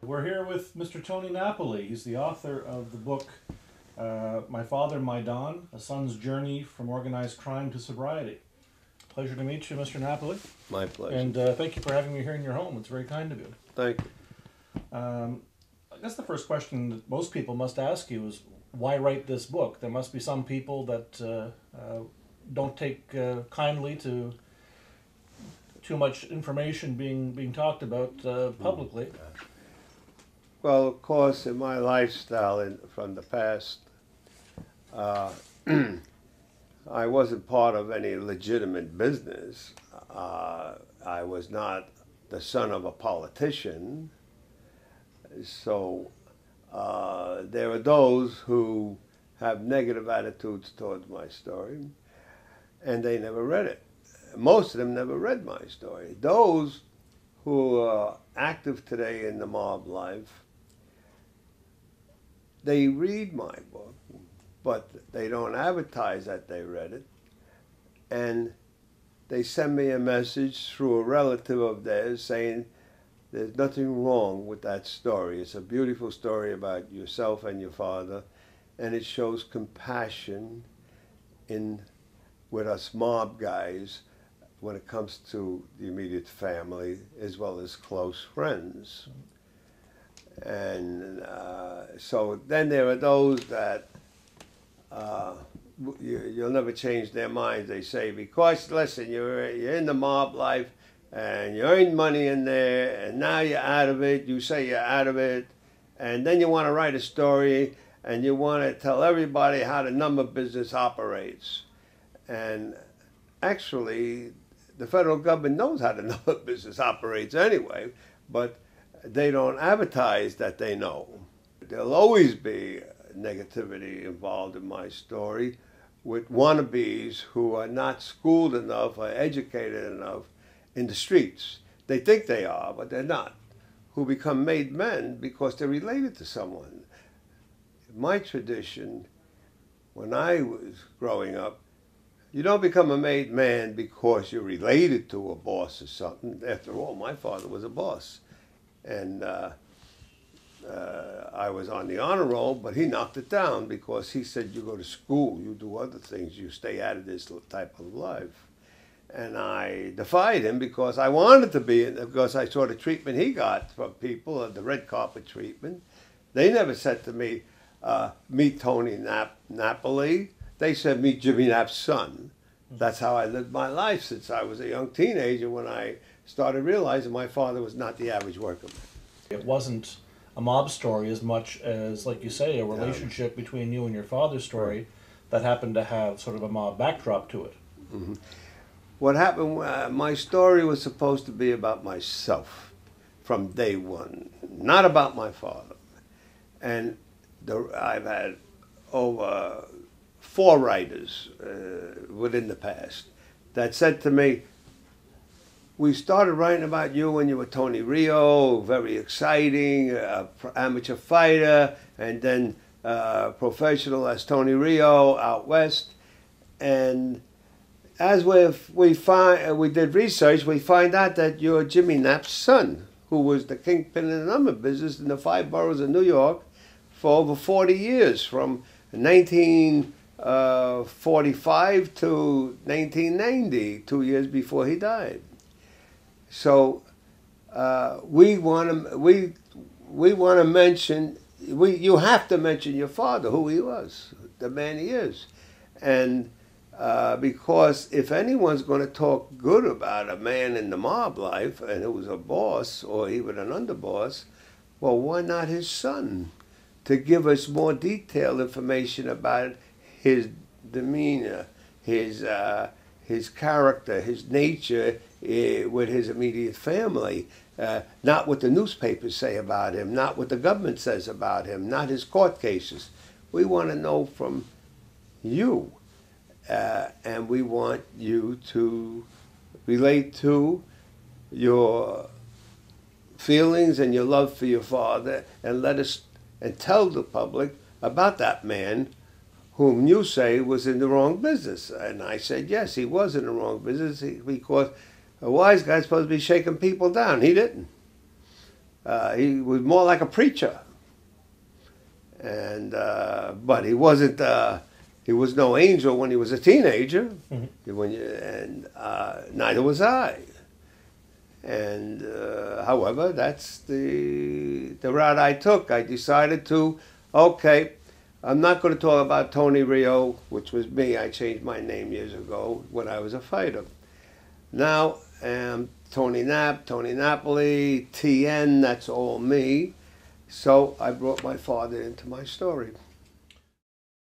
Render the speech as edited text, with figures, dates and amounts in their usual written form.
We're here with Mr. Tony Napoli. He's the author of the book, My Father, My Don, A Son's Journey from Organized Crime to Sobriety. Pleasure to meet you, Mr. Napoli. My pleasure. And thank you for having me here in your home. It's very kind of you. Thank you. I guess the first question that most people must ask you is, why write this book? There must be some people that don't take kindly to too much information being talked about publicly. Well, of course, in my lifestyle from the past, I wasn't part of any legitimate business. I was not the son of a politician. So there are those who have negative attitudes towards my story, and they never read it. Most of them never read my story. Those who are active today in the mob life, they read my book, but they don't advertise that they read it, and they send me a message through a relative of theirs saying there's nothing wrong with that story. It's a beautiful story about yourself and your father, and it shows compassion with us mob guys when it comes to the immediate family as well as close friends. And so then there are those that you'll never change their minds. They say, because, listen, you're in the mob life and you earned money in there and now you're out of it. You say you're out of it, and then you want to write a story and you want to tell everybody how the number business operates. And actually, the federal government knows how the number business operates anyway, but they don't advertise that they know. There'll always be negativity involved in my story with wannabes who are not schooled enough or educated enough in the streets. They think they are, but they're not. Who become made men because they're related to someone. In my tradition, when I was growing up, you don't become a made man because you're related to a boss or something. After all, my father was a boss. And I was on the honor roll, but he knocked it down because he said, you go to school, you do other things, you stay out of this type of life. And I defied him because I wanted to be, because I saw the treatment he got from people, the red carpet treatment. They never said to me, meet Tony Napoli. They said, meet Jimmy Nap's son. That's how I lived my life since I was a young teenager when I started realizing my father was not the average worker. It wasn't a mob story as much as, like you say, a relationship between you and your father's story that happened to have sort of a mob backdrop to it. Mm-hmm. What happened, my story was supposed to be about myself from day one, not about my father. And I've had over 4 writers within the past that said to me, we started writing about you when you were Tony Rio, very exciting, amateur fighter, and then professional as Tony Rio out west. And as we did research, we find out that you're Jimmy Nap's son, who was the kingpin in the number business in the 5 boroughs of New York for over 40 years, from 1945 to 1990, 2 years before he died. So we want to mention, you have to mention your father, who he was, the man he is. And because if anyone's going to talk good about a man in the mob life and who was a boss or even an underboss, well, why not his son? To give us more detailed information about his demeanor, his character, his nature with his immediate family. Not what the newspapers say about him, not what the government says about him, not his court cases. We want to know from you. And we want you to relate to your feelings and your love for your father, and tell the public about that man whom you say was in the wrong business. And I said, yes, he was in the wrong business because a wise guy's supposed to be shaking people down. He didn't. he was more like a preacher. And but he wasn't. He was no angel when he was a teenager. And neither was I. And however, that's the route I took. I decided to, okay, I'm not going to talk about Tony Rio, which was me. I changed my name years ago when I was a fighter. Now, Tony Knapp, Tony Napoli, TN, that's all me. So I brought my father into my story.